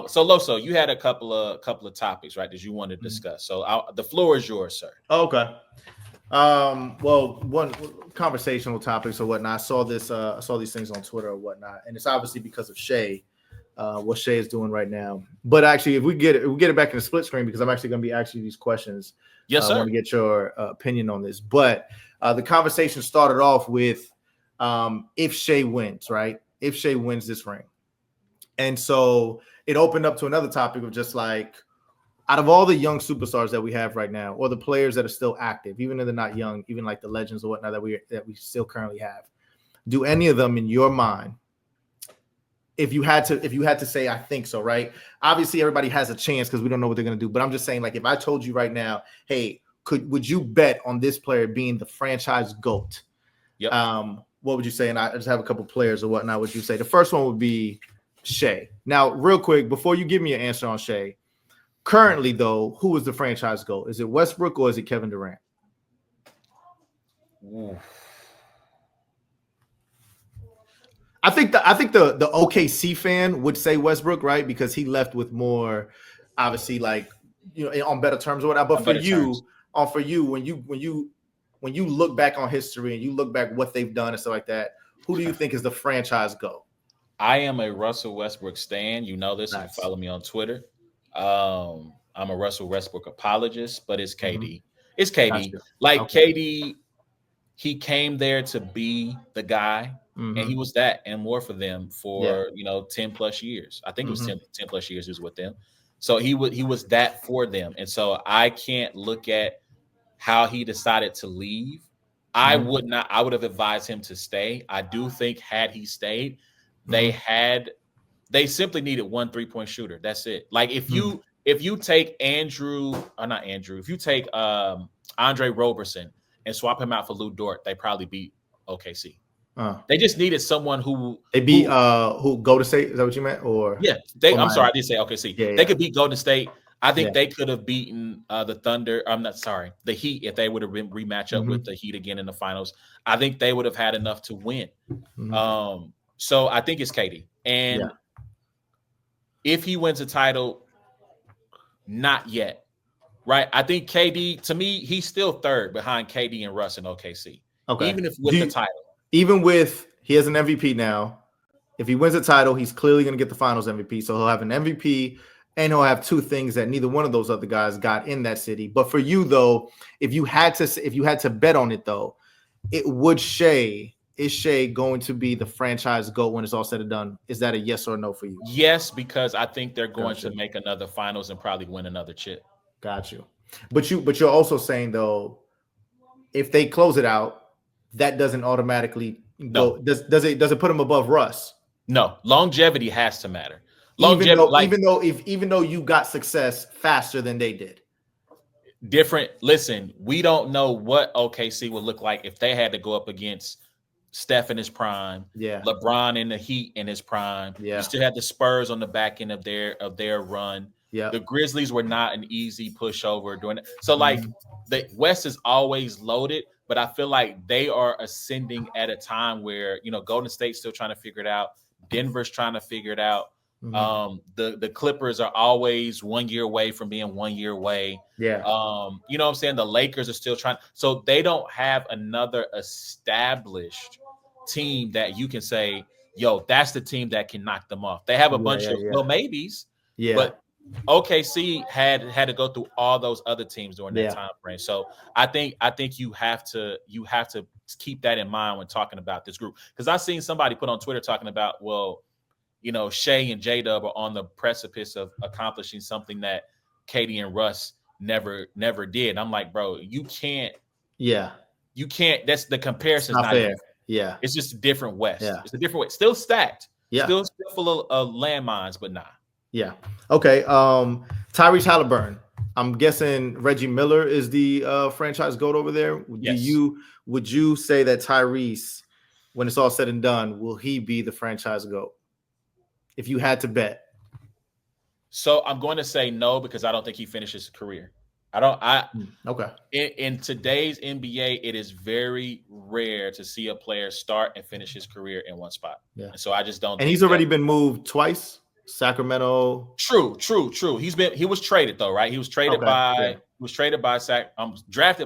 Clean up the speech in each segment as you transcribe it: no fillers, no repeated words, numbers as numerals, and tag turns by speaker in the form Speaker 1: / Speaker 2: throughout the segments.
Speaker 1: So Loso, you had a couple of topics, right, that you wanted to discuss. So the floor is yours, sir.
Speaker 2: Okay. Well, one conversational topics or whatnot. I saw these things on Twitter or whatnot, and it's obviously because of Shea, what Shea is doing right now. But actually, if we get it back in the split screen, because I'm actually going to be asking you these questions.
Speaker 1: Yes, sir.
Speaker 2: I want to get your opinion on this. But the conversation started off with if Shea wins, right? If Shea wins this ring, and so it opened up to another topic of just like, out of all the young superstars that we have right now, or the players that are still active, even if they're not young, even like the legends or whatnot that we still currently have, do any of them in your mind, if you had to say, I think so, right? Obviously, everybody has a chance because we don't know what they're going to do. But I'm just saying, like, if I told you right now, hey, would you bet on this player being the franchise GOAT?
Speaker 1: Yep.
Speaker 2: What would you say? And I just have a couple players or whatnot. Would you say the first one would be Shea? Now, real quick, before you give me an answer on Shea, currently though, who is the franchise GOAT? Is it Westbrook or is it Kevin Durant? Ooh. I think the OKC fan would say Westbrook, right? Because he left with more, obviously, like, you know, on better terms or whatever. But for you, when you look back on history and you look back what they've done and stuff like that, who do you think is the franchise GOAT?
Speaker 1: I am a Russell Westbrook stan. You know this. Nice. If you follow me on Twitter. I'm a Russell Westbrook apologist, but it's KD. Mm-hmm. It's KD. Gotcha. Like, okay. KD, he came there to be the guy, and he was that and more for them for 10 plus years. I think it was 10 plus years he was with them. So he was that for them. And so I can't look at how he decided to leave. I would have advised him to stay. I do think had he stayed, they simply needed one 3-point shooter. That's it. Like, if you take if you take Andre Roberson and swap him out for Lou Dort, they probably beat OKC. They just needed someone who
Speaker 2: Golden State. Is that what you meant? Or
Speaker 1: I'm sorry, I did say OKC. Yeah, they could beat Golden State. I think they could have beaten the Thunder. The Heat, if they would have been rematch up with the Heat again in the finals. I think they would have had enough to win. So I think it's KD. And if he wins a title, not yet, right? I think KD, to me, he's still third behind KD and Russ in OKC. Okay. Even if with the title.
Speaker 2: Even with, he has an MVP now. If he wins a title, he's clearly going to get the finals MVP. So he'll have an MVP and he'll have two things that neither one of those other guys got in that city. But for you, though, if you had to bet on it, though, is Shea going to be the franchise GOAT when it's all said and done? Is that a yes or no for you?
Speaker 1: Yes, because I think they're going to make another finals and probably win another chip.
Speaker 2: Got you. But you're also saying, though, if they close it out, that doesn't automatically go. Does it put them above Russ?
Speaker 1: No. Longevity has to matter.
Speaker 2: Even though you got success faster than they did.
Speaker 1: Different. Listen, we don't know what OKC would look like if they had to go up against Steph in his prime, LeBron in the Heat in his prime. You still had the Spurs on the back end of their run. The Grizzlies were not an easy pushover during it. So like the West is always loaded, but I feel like they are ascending at a time where, Golden State's still trying to figure it out. Denver's trying to figure it out. The Clippers are always 1 year away from being 1 year away. You know what I'm saying? The Lakers are still trying. So they don't have another established team that you can say, yo, that's the team that can knock them off. They have a bunch of maybes. But OKC had to go through all those other teams during that time frame. So I think you have to keep that in mind when talking about this group. Because I've seen somebody put on Twitter talking about, well, Shea and J-Dub are on the precipice of accomplishing something that KD and Russ never did. I'm like, bro, you can't. You can't. That's the comparison.
Speaker 2: Not fair.
Speaker 1: It's just a different West. It's a different way. Still stacked. Still full of landmines, but nah.
Speaker 2: Okay. Tyrese Halliburton. I'm guessing Reggie Miller is the franchise GOAT over there.
Speaker 1: Yes.
Speaker 2: Would you say that Tyrese, when it's all said and done, will he be the franchise GOAT? If you had to bet.
Speaker 1: So I'm going to say no, because I don't think he finishes his career.
Speaker 2: Okay.
Speaker 1: In today's NBA, it is very rare to see a player start and finish his career in one spot. And so I just don't.
Speaker 2: And he's already been moved twice. Sacramento.
Speaker 1: True. He was traded though, right? He was traded drafted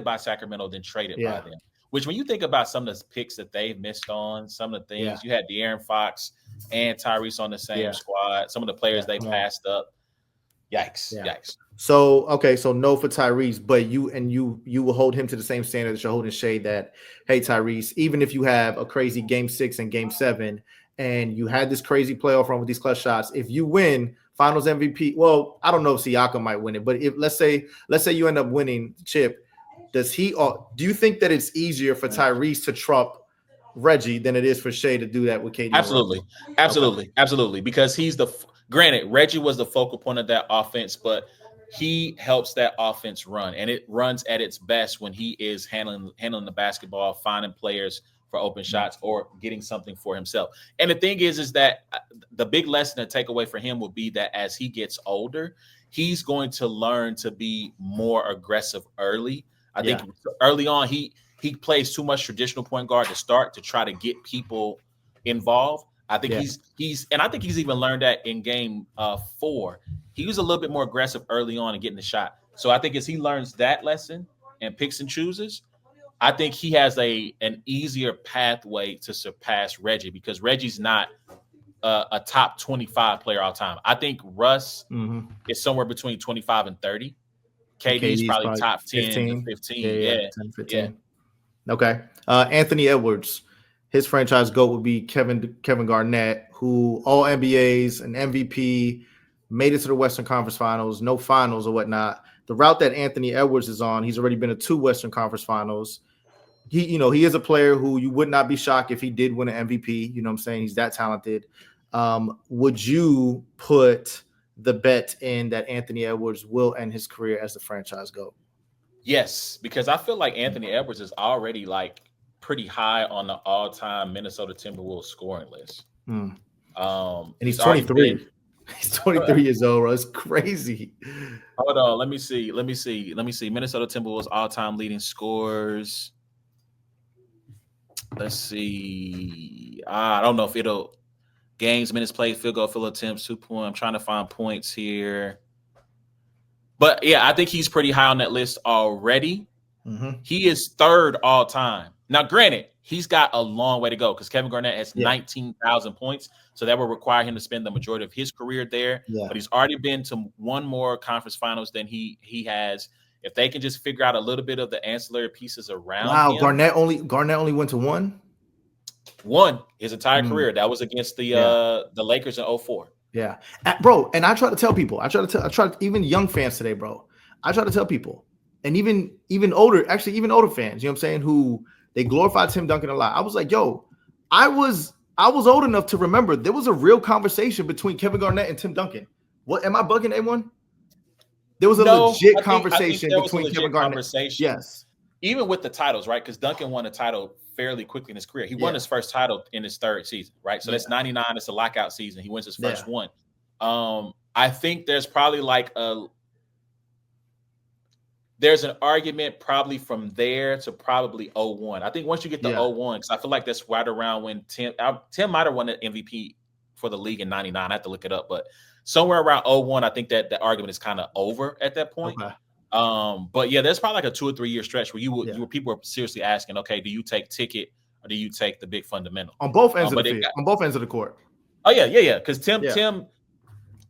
Speaker 1: by Sacramento, then traded by them. Which, when you think about some of the picks that they've missed on, some of the things you had De'Aaron Fox and Tyrese on the same squad, some of the players they passed up. Yikes.
Speaker 2: So no for Tyrese, but you will hold him to the same standard that you're holding Shea, that, hey, Tyrese, even if you have a crazy game 6 and game 7 and you had this crazy playoff run with these clutch shots, if you win finals MVP, well, I don't know if Siakam might win it, but if let's say you end up winning chip, do you think that it's easier for Tyrese to trump Reggie than it is for Shea to do that with KD?
Speaker 1: Absolutely, because he's granted, Reggie was the focal point of that offense, but he helps that offense run, and it runs at its best when he is handling the basketball, finding players for open shots, or getting something for himself. And the thing is that the big lesson to take away for him will be that as he gets older, he's going to learn to be more aggressive early. I think early on, he plays too much traditional point guard to start, to try to get people involved. I think and I think he's even learned that in game 4. He was a little bit more aggressive early on and getting the shot. So I think as he learns that lesson and picks and chooses, I think he has an easier pathway to surpass Reggie, because Reggie's not a top 25 player all time. I think Russ is somewhere between 25 and 30. KD's probably top 10 to 15. 10, 15.
Speaker 2: Okay. Anthony Edwards, his franchise GOAT would be Kevin Garnett, who all NBAs, an MVP, made it to the Western Conference Finals, no finals or whatnot. The route that Anthony Edwards is on, he's already been to 2 Western Conference Finals. He is a player who you would not be shocked if he did win an MVP. You know what I'm saying? He's that talented. Would you put the bet in that Anthony Edwards will end his career as the franchise GOAT?
Speaker 1: Yes, because I feel like Anthony Edwards is already pretty high on the all-time Minnesota Timberwolves scoring list.
Speaker 2: And he's 23. He's 23 years old, bro. It's crazy.
Speaker 1: Hold on, let me see. Minnesota Timberwolves all-time leading scorers. Let's see. I don't know if it'll games, minutes played, field goal, field attempts, 2 point. I'm trying to find points here. But yeah, I think he's pretty high on that list already. He is 3rd all time. Now, granted, he's got a long way to go, because Kevin Garnett has 19,000 points. So that will require him to spend the majority of his career there. But he's already been to 1 more conference finals than he has. If they can just figure out a little bit of the ancillary pieces around him.
Speaker 2: Garnett only went to 1?
Speaker 1: 1 his entire career. That was against the Lakers in 2004.
Speaker 2: Yeah, bro. And I try to tell people, even young fans today, bro. I try to tell people, and even older fans, you know what I'm saying, who they glorify Tim Duncan a lot. I was like, yo, I was old enough to remember there was a real conversation between Kevin Garnett and Tim Duncan. What, am I bugging anyone? There was a legit conversation between Kevin Garnett. Yes.
Speaker 1: Even with the titles, right? Because Duncan won a title fairly quickly in his career. He won his first title in his 3rd season, right? So that's 99. It's a lockout season. He wins his first one. I think there's probably there's an argument probably from there to probably 2001. I think once you get to 2001, because I feel like that's right around when Tim might have won the MVP for the league in 99. I have to look it up, but somewhere around 2001, I think that the argument is kind of over at that point.
Speaker 2: Okay.
Speaker 1: But yeah, there's probably a 2 or 3 year stretch where people are seriously asking, okay, do you take Ticket or do you take the big fundamental?
Speaker 2: On both ends of the field, on both ends of the court.
Speaker 1: Oh yeah. Because Tim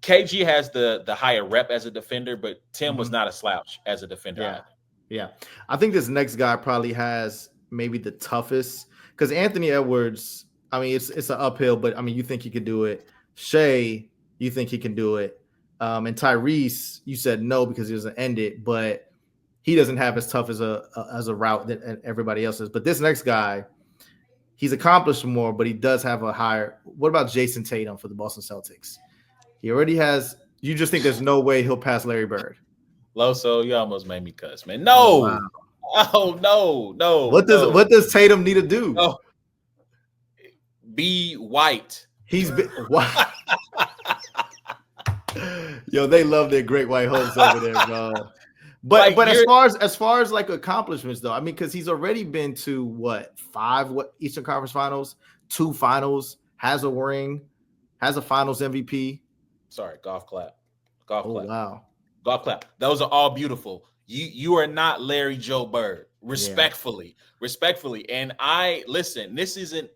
Speaker 1: KG has the higher rep as a defender, but Tim was not a slouch as a defender either.
Speaker 2: Yeah. I think this next guy probably has maybe the toughest, because Anthony Edwards, I mean, it's an uphill, but I mean, you think he could do it. Shea, you think he can do it. And Tyrese, you said no because he doesn't end it, but he doesn't have as tough as a route that everybody else is. But this next guy, he's accomplished more, but he does have a higher. What about Jason Tatum for the Boston Celtics? He already has. You just think there's no way he'll pass Larry Bird?
Speaker 1: Loso, you almost made me cuss, man. No.
Speaker 2: Wow.
Speaker 1: Oh no.
Speaker 2: What does Tatum need to do?
Speaker 1: No. Be white.
Speaker 2: He's been white. Yo, they love their great white hoes over there, bro. But as far as like accomplishments though, I mean, because he's already been to 5 Eastern Conference Finals, 2 finals, has a ring, has a Finals MVP.
Speaker 1: Sorry, golf clap. Golf clap.
Speaker 2: Wow.
Speaker 1: Golf clap. Those are all beautiful. You are not Larry Joe Bird. Respectfully. And I listen, this isn't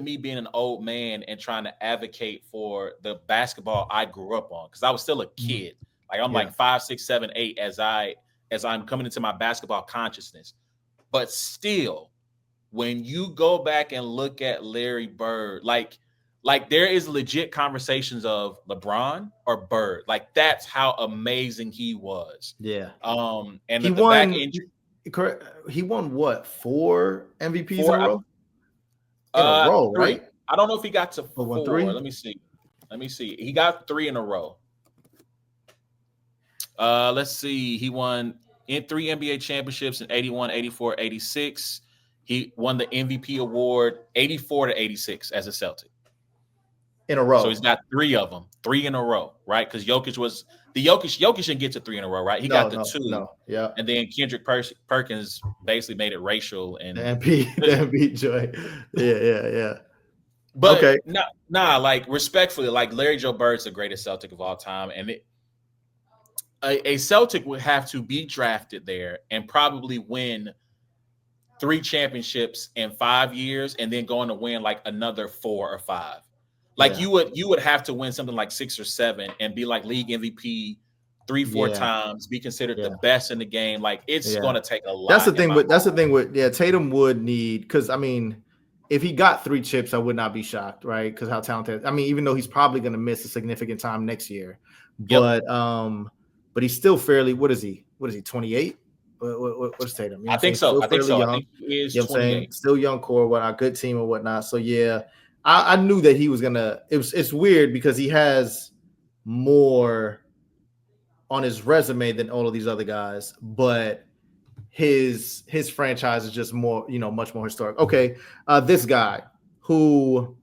Speaker 1: me being an old man and trying to advocate for the basketball I grew up on, because I was still a kid. Like I'm like 5, 6, 7, 8 as I'm coming into my basketball consciousness. But still, when you go back and look at Larry Bird, like there is legit conversations of LeBron or Bird. Like that's how amazing he was.
Speaker 2: Yeah.
Speaker 1: And he won back injury.
Speaker 2: He won what? 4 MVPs in a row? In a row,
Speaker 1: 3.
Speaker 2: right?
Speaker 1: I don't know if he got to 4.
Speaker 2: 3?
Speaker 1: Let me see. He got 3 in a row. Let's see. He won in 3 NBA championships in 81, 84, 86. He won the MVP award 84 to 86 as a Celtic.
Speaker 2: In a row.
Speaker 1: So he's got 3 of them, 3 in a row, right? Because Jokic didn't get to 3 in a row, right? He got the 2.
Speaker 2: Yeah.
Speaker 1: And then Kendrick Perkins basically made it racial and
Speaker 2: the MP joy. Yeah.
Speaker 1: But okay. Like respectfully, like Larry Joe Bird's the greatest Celtic of all time. And a Celtic would have to be drafted there and probably win 3 championships in 5 years and then going to win like another 4 or 5. Like you would have to win something like 6 or 7 and be like league MVP 3-4 times, be considered the best in the game. Like it's going to take a lot.
Speaker 2: That's the thing with Tatum would need, because I mean, if he got 3 chips, I would not be shocked, right? Because how talented. I mean, even though he's probably going to miss a significant time next year, but he's still fairly. What is he? 28? What's Tatum? You know
Speaker 1: I think so. I think so.
Speaker 2: Young.
Speaker 1: I think he is 28.
Speaker 2: Saying? Still young core, whatnot, good team or whatnot. So I knew that he was gonna. It's weird because he has more on his resume than all of these other guys, but his franchise is just more, much more historic. Okay, this guy who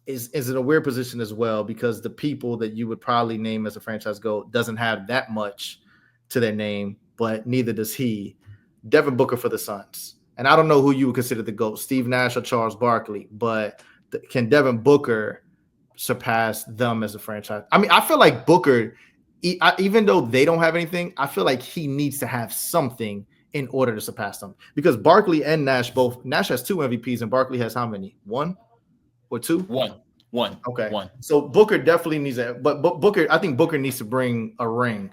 Speaker 2: is in a weird position as well, because the people that you would probably name as a franchise GOAT doesn't have that much to their name, but neither does he. Devin Booker for the Suns. And I don't know who you would consider the GOAT, Steve Nash or Charles Barkley, but can Devin Booker surpass them as a franchise? I mean, I feel like Booker, even though they don't have anything, I feel like he needs to have something in order to surpass them, because Barkley and Nash Nash has 2 MVPs and Barkley has how many? 1 or 2?
Speaker 1: 1.
Speaker 2: Okay.
Speaker 1: 1.
Speaker 2: So Booker definitely needs but Booker, I think Booker needs to bring a ring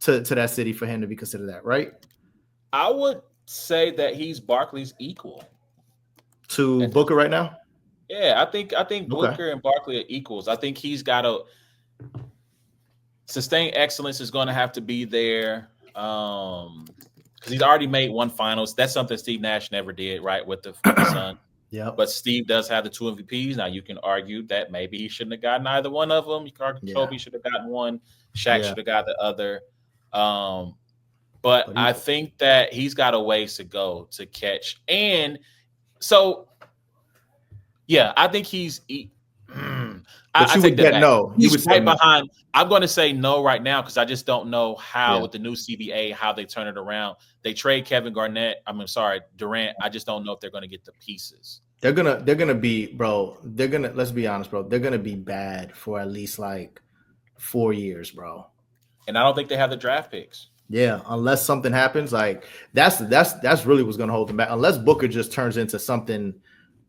Speaker 2: to that city for him to be considered that, right?
Speaker 1: I would say that he's Barkley's equal
Speaker 2: to Booker right now.
Speaker 1: Yeah, I think Booker and Barkley are equals. I think he's got to sustain excellence is going to have to be there, because he's already made 1 finals. That's something Steve Nash never did, right, with the Suns.
Speaker 2: Yeah.
Speaker 1: But Steve does have the 2 MVPs. Now you can argue that maybe he shouldn't have gotten either one of them. You can argue Kobe should have gotten one. Shaq should have got the other. But I think that he's got a ways to go to catch. And so, I think he's. I take that back.
Speaker 2: No.
Speaker 1: He's right behind. I'm going to say no right now because I just don't know how with the new CBA how they turn it around. They trade Kevin Garnett. Durant. I just don't know if they're going to get the pieces.
Speaker 2: They're gonna be, bro. Let's be honest, bro. They're gonna be bad for at least like 4 years, bro.
Speaker 1: And I don't think they have the draft picks.
Speaker 2: Yeah, unless something happens, like that's really what's gonna hold them back. Unless Booker just turns into something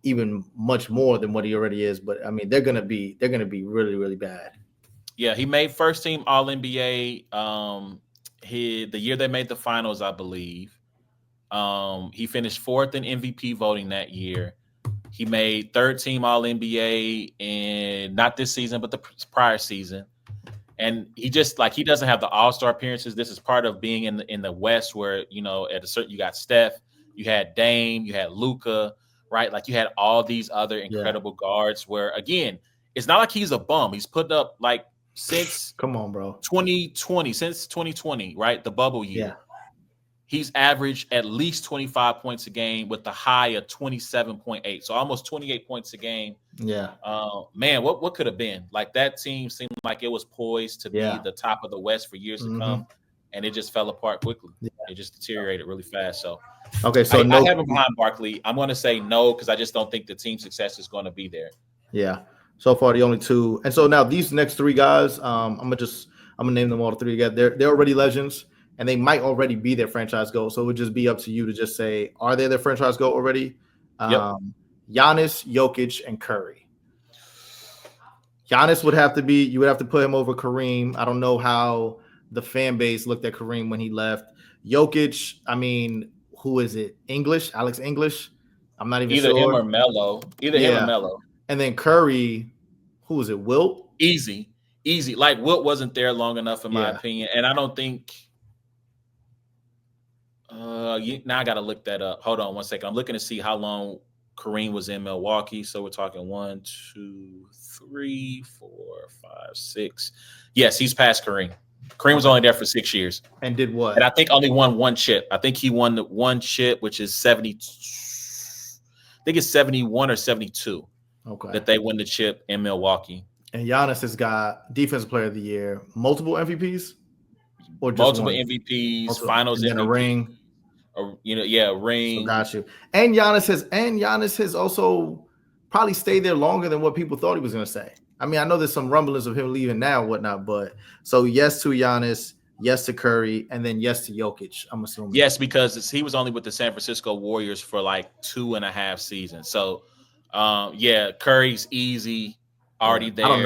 Speaker 2: even much more than what he already is. But I mean, they're gonna be really, really bad.
Speaker 1: Yeah, he made first team All NBA. The year they made the finals, I believe. He finished 4th in MVP voting that year. He made 3rd team All NBA in not this season, but the prior season. And he just he doesn't have the All-Star appearances. This is part of being in the West, where at a certain you got Steph, you had Dame, you had Luka, right? Like you had all these other incredible guards. Where again, it's not like he's a bum. He's put up since
Speaker 2: come on, bro,
Speaker 1: 2020, right? The bubble year.
Speaker 2: Yeah.
Speaker 1: He's averaged at least 25 points a game with the high of 27.8. So almost 28 points a game.
Speaker 2: Yeah.
Speaker 1: Man, what could have been? Like that team seemed like it was poised to be the top of the West for years to come. And it just fell apart quickly. Yeah. It just deteriorated really fast. So
Speaker 2: okay, so
Speaker 1: I have him behind Barkley. I'm going to say no because I just don't think the team success is going to be there.
Speaker 2: Yeah. So far, the only two. And so now these next three guys, I'm gonna name them all three together. They're already legends, and they might already be their franchise goal. So it would just be up to you to just say, are they their franchise goal already? Giannis, Jokic, and Curry. Giannis would have to be. You would have to put him over Kareem. I don't know how the fan base looked at Kareem when he left. Jokic, I mean, who is it? Alex English. I'm not even
Speaker 1: either
Speaker 2: sure.
Speaker 1: Him or Melo. Him or Melo.
Speaker 2: And then Curry, who was it? Wilt?
Speaker 1: Easy. Like Wilt wasn't there long enough, in my opinion, and I don't think. Now I got to look that up. Hold on 1 second. I'm looking to see how long Kareem was in Milwaukee. So we're talking 1, 2, 3, 4, 5, 6. Yes, he's past Kareem. Kareem was only there for 6 years.
Speaker 2: And did what?
Speaker 1: And I think only won one chip. I think he won the one chip, which is 70. I think it's 71 or 72.
Speaker 2: Okay.
Speaker 1: That they win the chip in Milwaukee.
Speaker 2: And Giannis has got Defensive Player of the Year, multiple MVPs,
Speaker 1: or just multiple one? MVPs, Finals
Speaker 2: and
Speaker 1: MVP,
Speaker 2: a ring.
Speaker 1: Or ring.
Speaker 2: So got you. And Giannis has also probably stayed there longer than what people thought he was going to say. I mean, I know there's some rumblings of him leaving now and whatnot, but so yes to Giannis, yes to Curry, and then yes to Jokic, I'm assuming.
Speaker 1: Yes, because he was only with the San Francisco Warriors for like 2.5 seasons. So, Curry's easy, already there.
Speaker 2: I don't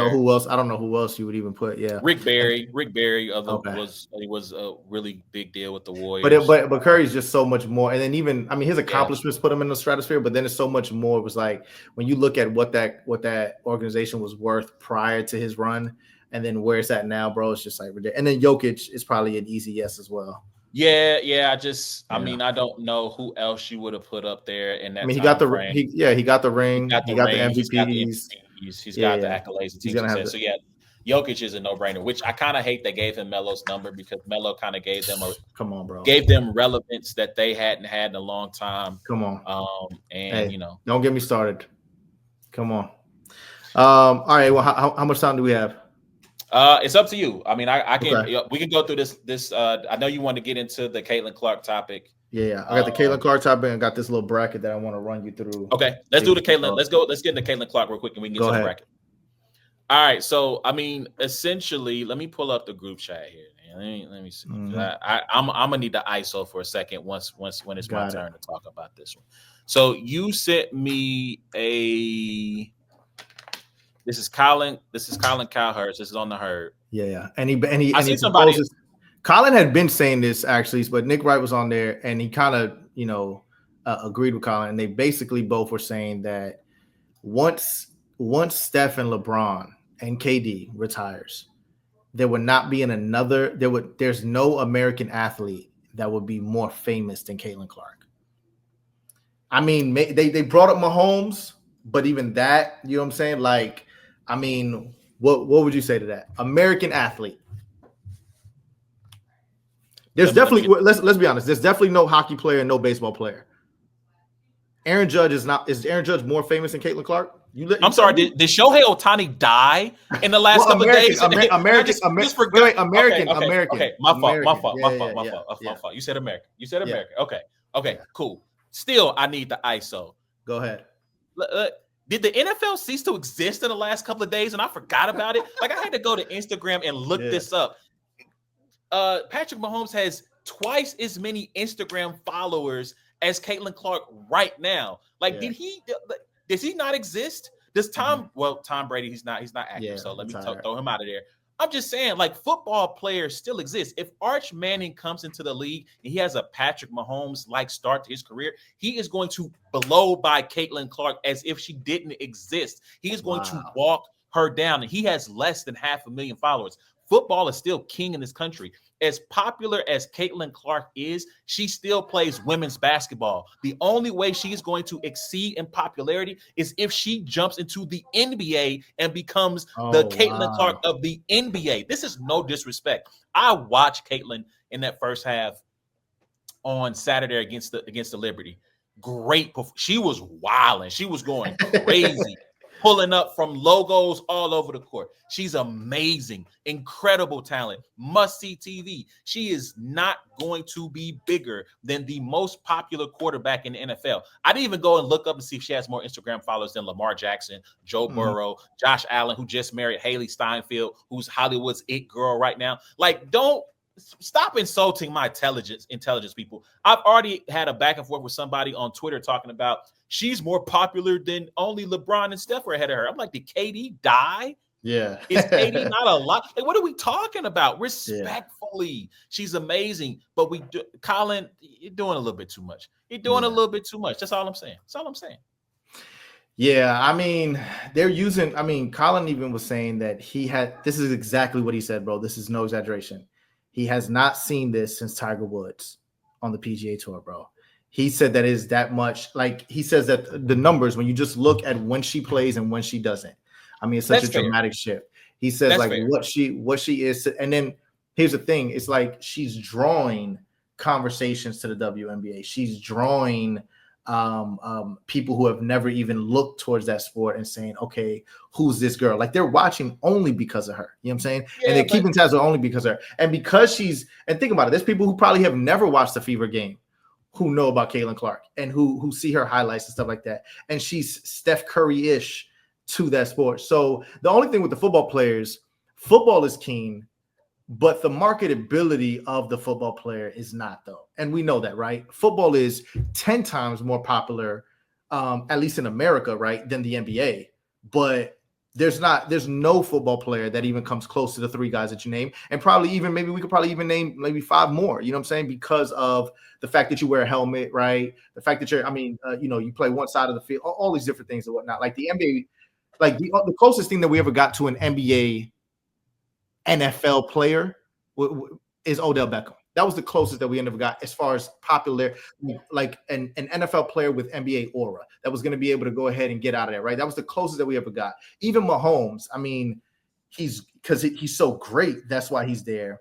Speaker 2: know who else you would even put. Yeah,
Speaker 1: Rick Barry was a really big deal with the Warriors.
Speaker 2: But Curry's just so much more. And then even, I mean, his accomplishments put him in the stratosphere. But then it's so much more. It was like when you look at what that organization was worth prior to his run, and then where it's at now, bro, it's just like ridiculous. And then Jokic is probably an easy yes as well.
Speaker 1: Yeah. I mean, I don't know who else you would have put up there in that. I mean,
Speaker 2: he got the ring. He got the ring. He got the MVPs.
Speaker 1: He's got the accolades. So Jokic is a no-brainer. Which I kind of hate they gave him Melo's number because Melo kind of gave them gave them relevance that they hadn't had in a long time.
Speaker 2: Come on.
Speaker 1: Don't
Speaker 2: get me started. Come on. All right. Well, how much time do we have?
Speaker 1: It's up to you. I mean, I can. Okay. We can go through this. I know you want to get into the Caitlin Clark topic.
Speaker 2: Yeah. I got the Caitlin Clark topic and got this little bracket that I want to run you through.
Speaker 1: Okay, let's do the Caitlin. Let's get into Caitlin Clark real quick and we can get to the bracket. All right. So, I mean, essentially, let me pull up the group chat here. Let me see. Mm-hmm. I'm gonna need the ISO for a second when it's my turn to talk about this one. So you sent me This is Colin Cowhurst. This is on the herd.
Speaker 2: Yeah. And he somebody. Colin had been saying this actually, but Nick Wright was on there and he kind of, agreed with Colin. And they basically both were saying that once Steph and LeBron and KD retires, there would not be there's no American athlete that would be more famous than Caitlin Clark. I mean, they brought up Mahomes, but even that, you know what I'm saying? Like, I mean, what would you say to that? American athlete. There's definitely let's be honest. There's definitely no hockey player and no baseball player. Aaron Judge is Aaron Judge more famous than Caitlin Clark?
Speaker 1: I'm sorry. Did Shohei Ohtani die in the last couple of days?
Speaker 2: American.
Speaker 1: Okay, my fault. You said American. Okay, cool. Still, I need the ISO.
Speaker 2: Go ahead.
Speaker 1: Did the NFL cease to exist in the last couple of days and I forgot about it? Like, I had to go to Instagram and look this up. Patrick Mahomes has twice as many Instagram followers as Caitlin Clark right now. Like, does he not exist? Does Tom Brady, he's not active, so let me throw him out of there. I'm just saying, like, football players still exist. If Arch Manning comes into the league and he has a Patrick Mahomes-like start to his career, he is going to blow by Caitlin Clark as if she didn't exist. He is going to walk her down, and he has less than 500,000 followers. Football is still king in this country. As popular as Caitlin Clark is, she still plays women's basketball. The only way she's going to exceed in popularity is if she jumps into the NBA and becomes the Caitlin Clark of the NBA. This is no disrespect. I watched Caitlin in that first half on Saturday against the Liberty. Great. She was wilding. She was going crazy. pulling up from logos all over the court. She's amazing, incredible talent, must-see TV. She is not going to be bigger than the most popular quarterback in the NFL. I didn't even go and look up and see if she has more Instagram followers than Lamar Jackson, Joe Burrow, Josh Allen, who just married Haley Steinfeld, who's Hollywood's it girl right now. Like, don't stop insulting my intelligence, people. I've already had a back and forth with somebody on Twitter talking about she's more popular than only LeBron and Steph were ahead of her. I'm like, did KD die?
Speaker 2: Yeah.
Speaker 1: Is KD not a lot? Like, what are we talking about? Respectfully, she's amazing. But Colin, you're doing a little bit too much. You're doing a little bit too much. That's all I'm saying. That's all I'm saying.
Speaker 2: Yeah, I mean, Colin even was saying that this is exactly what he said, bro. This is no exaggeration. He has not seen this since Tiger Woods on the PGA Tour, bro. He said that is that much. Like, he says that the numbers, when you just look at when she plays and when she doesn't, I mean, it's such a dramatic shift. He says what she is. And then here's the thing. It's like she's drawing conversations to the WNBA. She's drawing people who have never even looked towards that sport and saying, okay, who's this girl? Like, they're watching only because of her. You know what I'm saying? Yeah, and they're keeping tabs only because of her. And because and think about it, there's people who probably have never watched a Fever game who know about Caitlin Clark and who see her highlights and stuff like that. And she's Steph Curry-ish to that sport. So the only thing with the football players, football is keen, but the marketability of the football player is not, though. And we know that, right? Football is 10 times more popular, at least in America, right, than the NBA. But there's no football player that even comes close to the three guys that you name. And maybe we could even name maybe five more, you know what I'm saying? Because of the fact that you wear a helmet, right? The fact that you play one side of the field, all these different things and whatnot. Like the NBA, like the closest thing that we ever got to an NBA NFL player is Odell Beckham. That was the closest that we ever got as far as popular, like an NFL player with NBA aura that was going to be able to go ahead and get out of there, right? That was the closest that we ever got. Even Mahomes, I mean, he's so great. That's why he's there.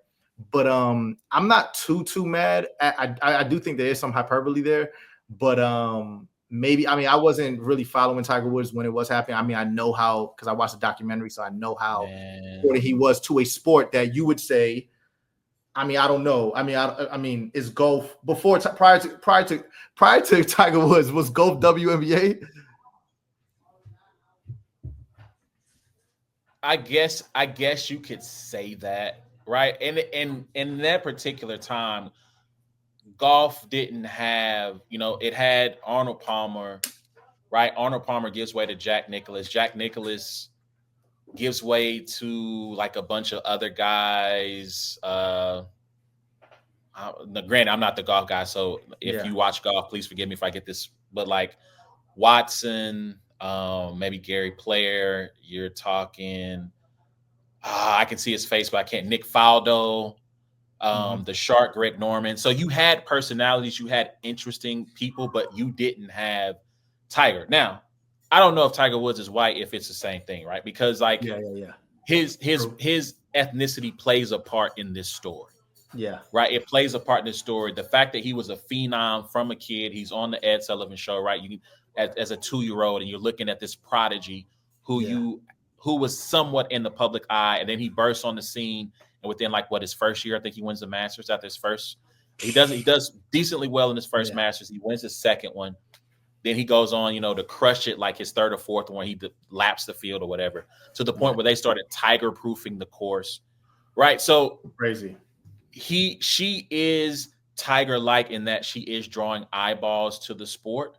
Speaker 2: But I'm not too mad. I do think there is some hyperbole there, but maybe, I mean, I wasn't really following Tiger Woods when it was happening. I mean, I know how, because I watched the documentary, so I know how important he was to a sport that you would say, I mean, I don't know. I mean, is golf prior to Tiger Woods, was golf WNBA?
Speaker 1: I guess you could say that, right? And in that particular time, golf didn't have, it had Arnold Palmer, right? Arnold Palmer gives way to Jack Nicklaus. Jack Nicklaus gives way to like a bunch of other guys. Granted, I'm not the golf guy, so if you watch golf, please forgive me if I get this, but like Watson, maybe Gary Player, you're talking, I can see his face, but I can't. Nick Faldo, the Shark, Greg Norman. So you had personalities, you had interesting people, but you didn't have Tiger. Now, I don't know if Tiger Woods is white, if it's the same thing, right? Because like his ethnicity plays a part in this story.
Speaker 2: Yeah.
Speaker 1: Right. It plays a part in this story. The fact that he was a phenom from a kid, he's on the Ed Sullivan Show, right? You as a 2-year-old, and you're looking at this prodigy who was somewhat in the public eye, and then he bursts on the scene, and within his first year, I think he wins the Masters after his first. He does decently well in his first Masters. He wins his second one. Then he goes on, to crush it like his third or fourth one. He laps the field or whatever, to the point where they started tiger-proofing the course, right? So
Speaker 2: crazy.
Speaker 1: She is Tiger-like in that she is drawing eyeballs to the sport.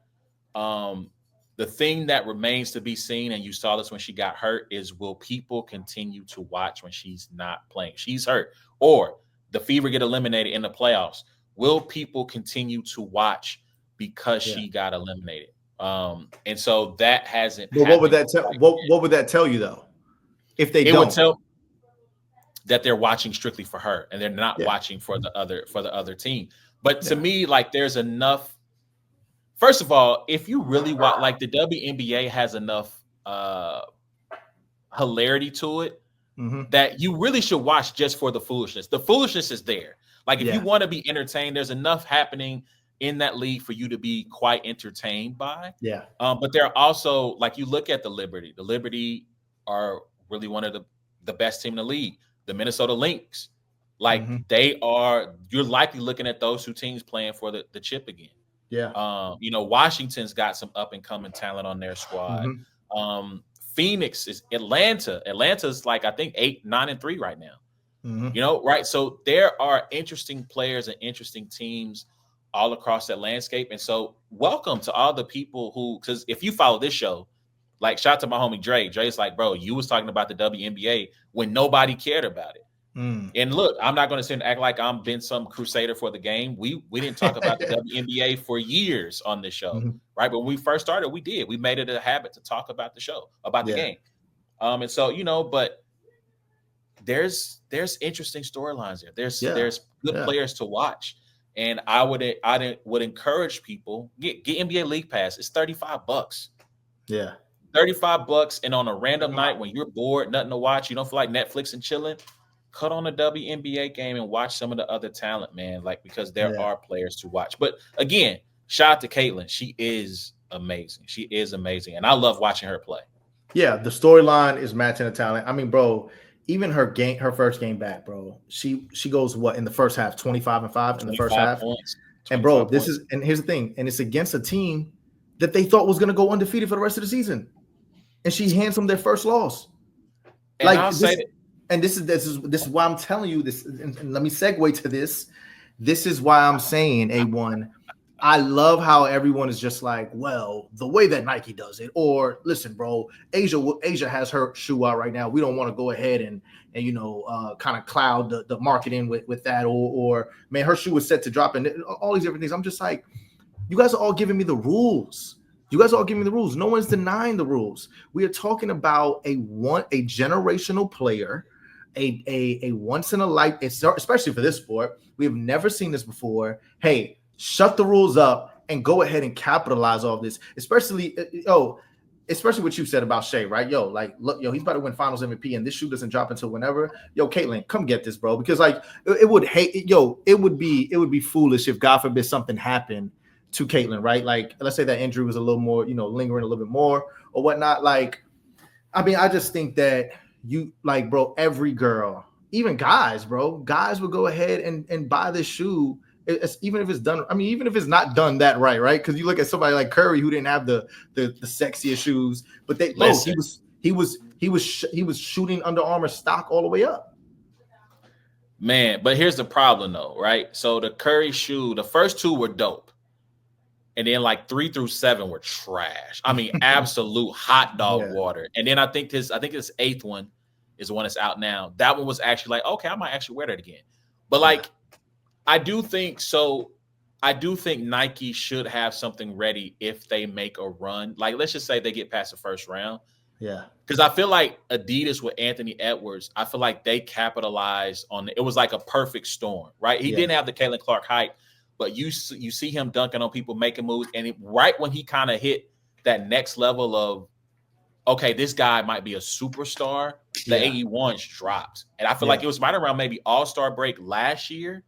Speaker 1: The thing that remains to be seen, and you saw this when she got hurt, is will people continue to watch when she's not playing? She's hurt, or the Fever get eliminated in the playoffs. Will people continue to watch because she got eliminated? And so that hasn't.
Speaker 2: But what would that tell? What would that tell you though? If they don't,
Speaker 1: would tell that they're watching strictly for her and they're not watching for the other team. But to me, like, there's enough. First of all, if you really watch, like, the WNBA has enough hilarity to it that you really should watch just for the foolishness. The foolishness is there. Like, if you want to be entertained, there's enough happening in that league for you to be quite entertained by.
Speaker 2: Yeah.
Speaker 1: But they're also, like, you look at the Liberty. The Liberty are really one of the best team in the league. The Minnesota Lynx, like you're likely looking at those two teams playing for the chip again.
Speaker 2: Yeah.
Speaker 1: Washington's got some up and coming talent on their squad. Phoenix is Atlanta. Atlanta's like, I think 8-9-3 right now. Right? So there are interesting players and interesting teams all across that landscape. And so welcome to all the people who, because if you follow this show, like, shout out to my homie Dre. Dre's like, bro, you was talking about the WNBA when nobody cared about it. And look, I'm not going to sit and act like I'm been some crusader for the game. We didn't talk about the WNBA for years on this show, right? But when we first started, we did. We made it a habit to talk about the show, about the game. And so, but there's interesting storylines there. There's good players to watch. And I would encourage people, get NBA League Pass. It's $35.
Speaker 2: Yeah.
Speaker 1: $35, and on a random night when you're bored, nothing to watch, you don't feel like Netflix and chilling, cut on a WNBA game and watch some of the other talent, man. Like, because there are players to watch. But again, shout out to Caitlin. She is amazing. She is amazing, and I love watching her play.
Speaker 2: Yeah, the storyline is matching the talent. I mean, bro, even her first game back, bro. She goes what in the first half, 25-5 in the first half.
Speaker 1: Points,
Speaker 2: and bro, and here's the thing, and it's against a team that they thought was going to go undefeated for the rest of the season, and she hands them their first loss.
Speaker 1: And like, I'll say that.
Speaker 2: And this is why I'm telling you this. And let me segue to this. This is why I'm saying, A1, I love how everyone is just like, well, the way that Nike does it, or listen, bro, Asia has her shoe out right now. We don't want to go ahead and kind of cloud the marketing with that, or man, her shoe is set to drop, and all these different things. I'm just like, you guys are all giving me the rules. You guys are all giving me the rules. No one's denying the rules. We are talking about a generational player, a once in a life, especially for this sport. We have never seen this before. Hey, shut the rules up and go ahead and capitalize off this. Especially what you said about Shea, right? Like, look, he's about to win Finals MVP, and this shoe doesn't drop until whenever. Caitlin, come get this, bro, because like it would be foolish if, God forbid, something happened to Caitlin, right? Like, let's say that injury was a little more, lingering a little bit more or whatnot. Like, I mean, I just think that bro, every girl, even guys would go ahead and buy this shoe, even if it's done. I mean, even if it's not done that right? Because you look at somebody like Curry, who didn't have the sexiest shoes, but he was shooting Under Armour stock all the way up.
Speaker 1: Man, but here's the problem though, right? So the Curry shoe, the first two were dope. And then like 3 through 7 were trash. I mean, absolute hot dog water. And then I think this 8th one is the one that's out now. That one was actually like, okay, I might actually wear that again. But like, I do think Nike should have something ready if they make a run. Like, let's just say they get past the first round.
Speaker 2: Yeah.
Speaker 1: Because I feel like Adidas with Anthony Edwards, I feel like they capitalized on it. It was like a perfect storm, right? He didn't have the Caitlin Clark hype. But you see him dunking on people, making moves, and right when he kind of hit that next level of, okay, this guy might be a superstar, the AE1s dropped. And I feel like it was right around maybe All-Star break last year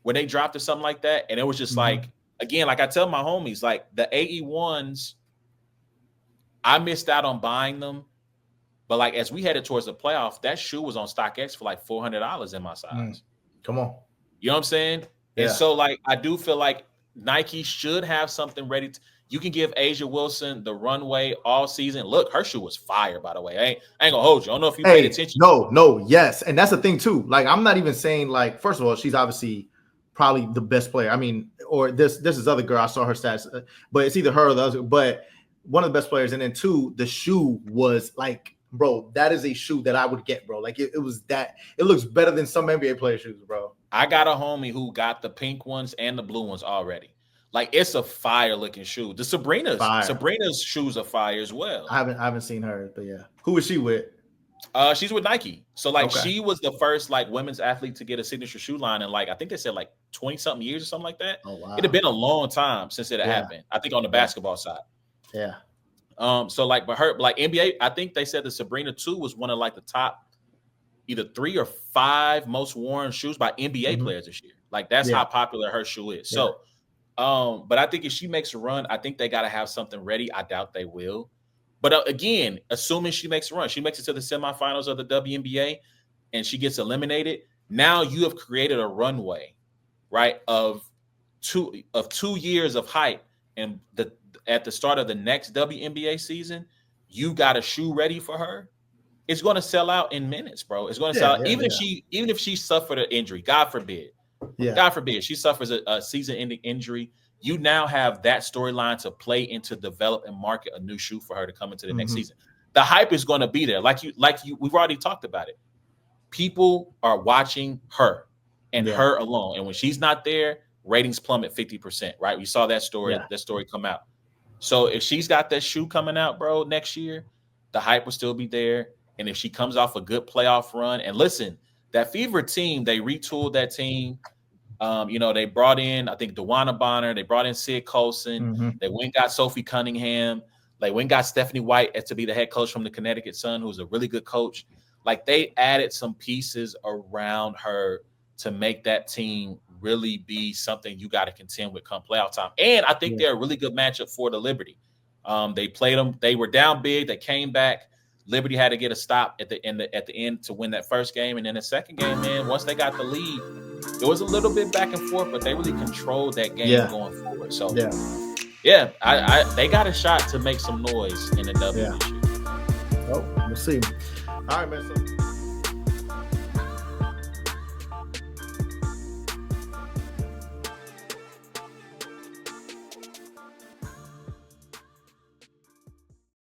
Speaker 1: when they dropped or something like that. And it was just like, again, like I tell my homies, like the AE1s, I missed out on buying them. But like as we headed towards the playoff, that shoe was on StockX for like $400 in my size.
Speaker 2: Come on.
Speaker 1: You know what I'm saying? And so, like, I do feel like Nike should have something ready. You can give Asia Wilson the runway all season. Look, her shoe was fire, by the way. I ain't gonna hold you. I don't know if you paid attention.
Speaker 2: No, yes. And that's the thing, too. Like, I'm not even saying, like, first of all, she's obviously probably the best player. I mean, or this is other girl. I saw her stats, but it's either her or the other. But one of the best players. And then, two, the shoe was like, bro, that is a shoe that I would get, bro. Like, it was that. It looks better than some NBA player shoes, bro.
Speaker 1: I got a homie who got the pink ones and the blue ones already. Like, it's a fire looking shoe. The Sabrina's shoes are fire as well.
Speaker 2: I haven't seen her, but yeah. Who is she with?
Speaker 1: She's with Nike. So like she was the first like women's athlete to get a signature shoe line in like I think they said like 20 something years or something like that.
Speaker 2: Oh wow.
Speaker 1: It had been a long time since it had happened. I think on the basketball side.
Speaker 2: Yeah.
Speaker 1: So like but her like NBA, I think they said the Sabrina 2 was one of like the top either 3 or 5 most worn shoes by NBA players this year. Like that's how popular her shoe is. So But I think if she makes a run, I think they got to have something ready. I doubt they will. But again, assuming she makes a run, she makes it to the semifinals of the WNBA and she gets eliminated. Now you have created a runway, right, of 2 years of hype. And at the start of the next WNBA season, you got a shoe ready for her. It's going to sell out in minutes, bro. It's going to sell out. Even if she suffered an injury, God forbid. God forbid she suffers a season-ending injury. You now have that storyline to play into, develop and market a new shoe for her to come into the next season. The hype is going to be there. Like you, we've already talked about it. People are watching her and her alone. And when she's not there, ratings plummet 50%, right? We saw that story come out. So if she's got that shoe coming out, bro, next year, the hype will still be there. And if she comes off a good playoff run, and listen, that Fever team, they retooled that team. They brought in, I think, DeWanna Bonner. They brought in Sid Colson. They went and got Sophie Cunningham. They went and got Stephanie White to be the head coach from the Connecticut Sun, who's a really good coach. Like, they added some pieces around her to make that team really be something you got to contend with come playoff time. And I think they're a really good matchup for the Liberty. They played them. They were down big. They came back. Liberty had to get a stop at the end to win that first game. And then the second game, man, once they got the lead, it was a little bit back and forth, but they really controlled that game going forward. So, they got a shot to make some noise in the W this year.
Speaker 2: Oh, we'll see. All right, man. So